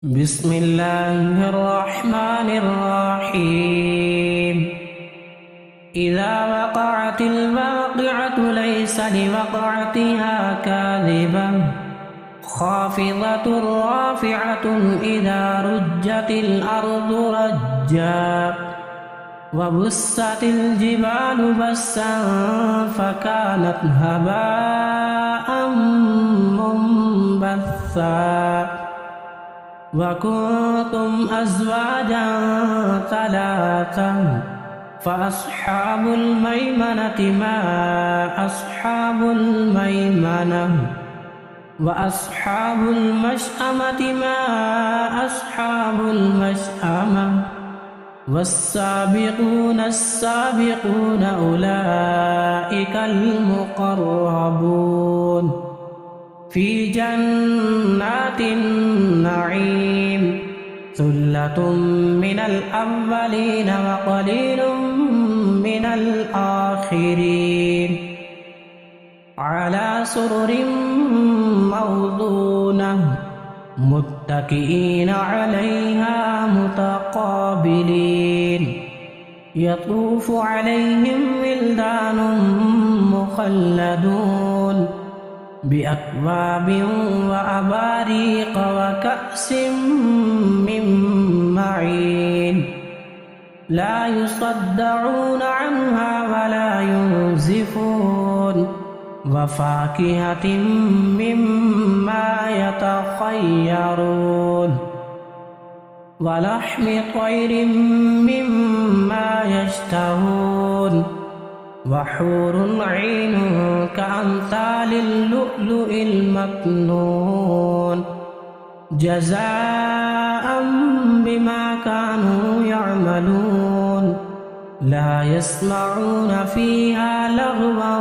بسم الله الرحمن الرحيم. إذا وقعت الواقعة ليس لوقعتها كاذبة خافضة رافعة إذا رجت الأرض رجا وبست الجبال بسا فكانت هباء منبثا وكنتم أزواجا ثلاثا فأصحاب الميمنة ما أصحاب الميمنة وأصحاب المشأمة ما أصحاب المشأمة والسابقون السابقون أولئك المقربون في جنات النعيم ثلة من الأولين وقليل من الآخرين على سرر موضونة متكئين عليها متقابلين يطوف عليهم ولدان مخلدون بأكواب وأباريق وكأس من معين لا يصدعون عنها ولا ينزفون وفاكهة مما يتخيرون ولحم طير مما يشتهون وحور عين كأمثال اللؤلؤ المكنون جزاء بما كانوا يعملون لا يسمعون فيها لغوا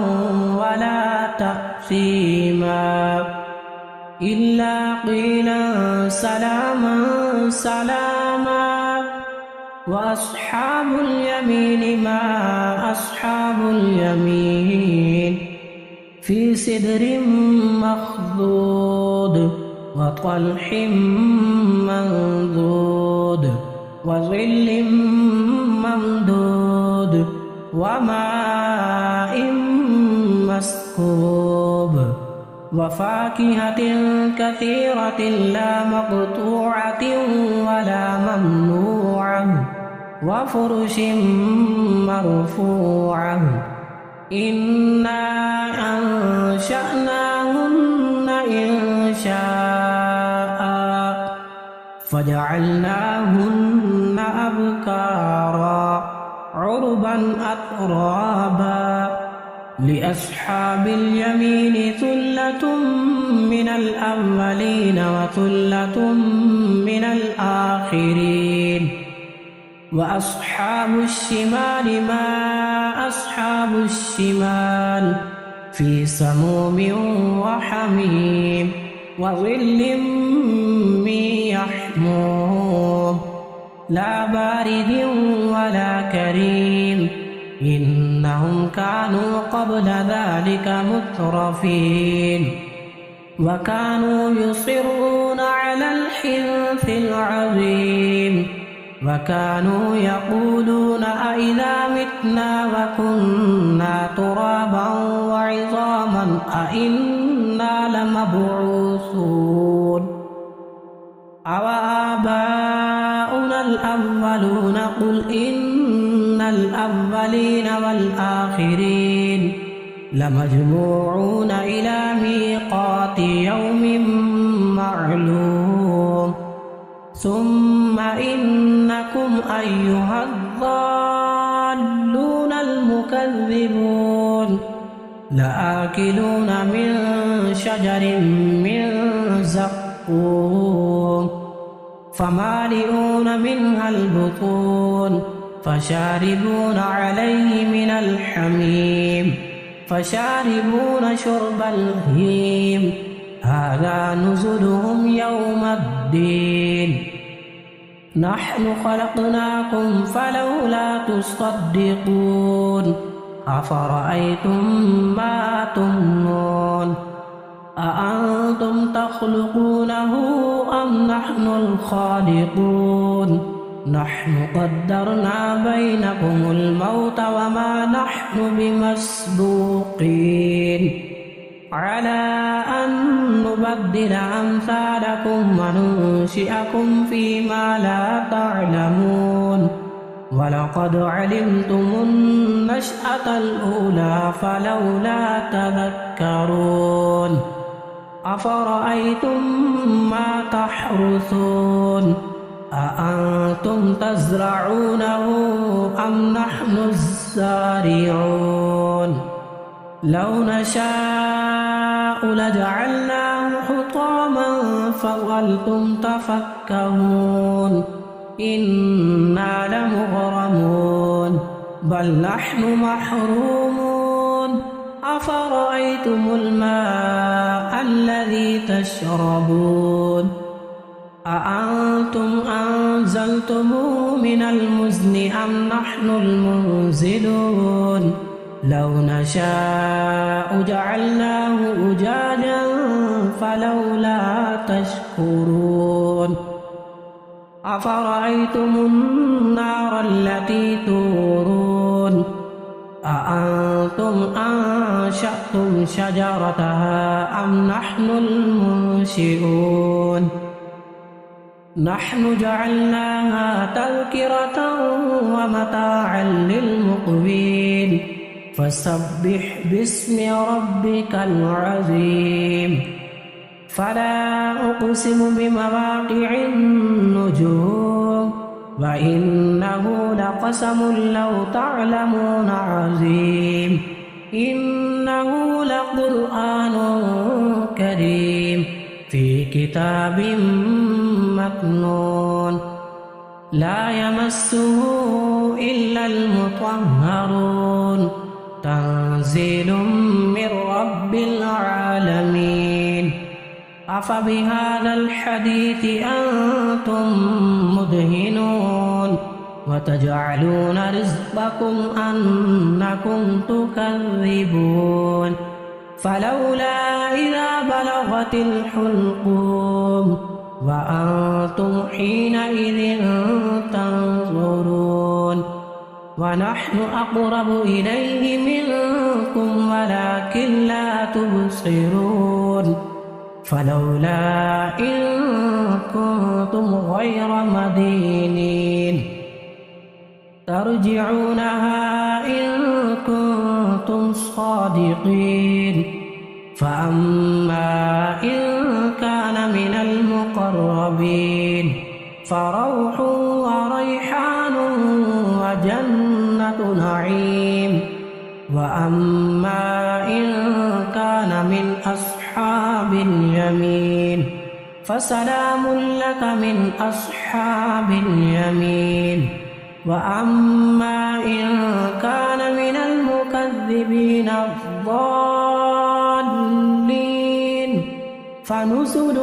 ولا تأثيما إلا قيلا سلاما سلاما وأصحاب اليمين ما أصحاب اليمين في سدر مخضود وطلح منضود وظل ممدود وماء مسكوب وفاكهة كثيرة لا مقطوعة ولا ممنوعة وفرش مرفوعة إنا أنشأناهن إنشاء فجعلناهن أبكارا عربا أترابا لأصحاب اليمين ثلة من الأولين وثلة من الآخرين وأصحاب الشمال ما أصحاب الشمال في سموم وحميم وظل من يحموم لا بارد ولا كريم إنهم كانوا قبل ذلك مترفين وكانوا يصرون على الحنث العظيم وكانوا يقولون أئذا متنا وكنا ترابا وعظاما أئنا لمبعوثون أوآباؤنا الأولون قل إن الأولين والآخرين لمجموعون إلى ميقات يوم معلوم ثم إنكم أيها الضالون المكذبون لآكلون من شجر من زقوم فمالئون منها البطون فشاربون عليه من الحميم فشاربون شرب الهيم هذا نزلهم يوم الدين نحن خلقناكم فلولا تصدقون أفرأيتم ما تمنون أأنتم تخلقونه أم نحن الخالقون نحن قدرنا بينكم الموت وما نحن بمسبوقين على أن نبدل أمثالكم وننشئكم فيما لا تعلمون ولقد علمتم النشأة الأولى فلولا تذكرون أفرأيتم ما تحرثون أأنتم تزرعونه أم نحن الزارعون لو نشاء لجعلناه حطاما فظلتم تفكهون إنا لمغرمون بل نحن محرومون أفرأيتم الماء الذي تشربون أأنتم أنزلتموه من المزن أم نحن المنزلون لو نشاء جعلناه أجاجا فلولا تشكرون أفرأيتم النار التي تورون أأنتم أنشأتم شجرتها أم نحن المنشئون نحن جعلناها تذكرة ومتاعا للمقوين فسبح باسم ربك العظيم فلا أقسم بمواقع النجوم وإنه لقسم لو تعلمون عظيم إنه لقرآن كريم في كتاب مكنون لا يمسه إلا المطهرون تنزيل من رب العالمين أفبهذا الحديث أنتم مدهنون وتجعلون رزقكم أنكم تكذبون فلولا إذا بلغت الحلقوم وأنتم حينئذ تنظرون ونحن أقرب إليه منكم ولكن لا تبصرون فلولا إن كنتم غير مدينين ترجعونها إن كنتم صادقين فأما إن كان من المقربين فروح وريحان وجنة نعيم وأما إن كان من أصحاب اليمين فسلام لك من أصحاب اليمين وأما إن كان من المكذبين الضالين فنزل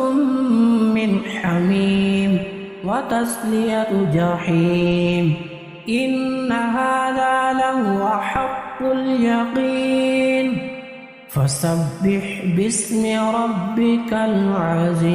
من حميم وتصلية جحيم إن هذا لهو حق اليقين فسبح باسم ربك العظيم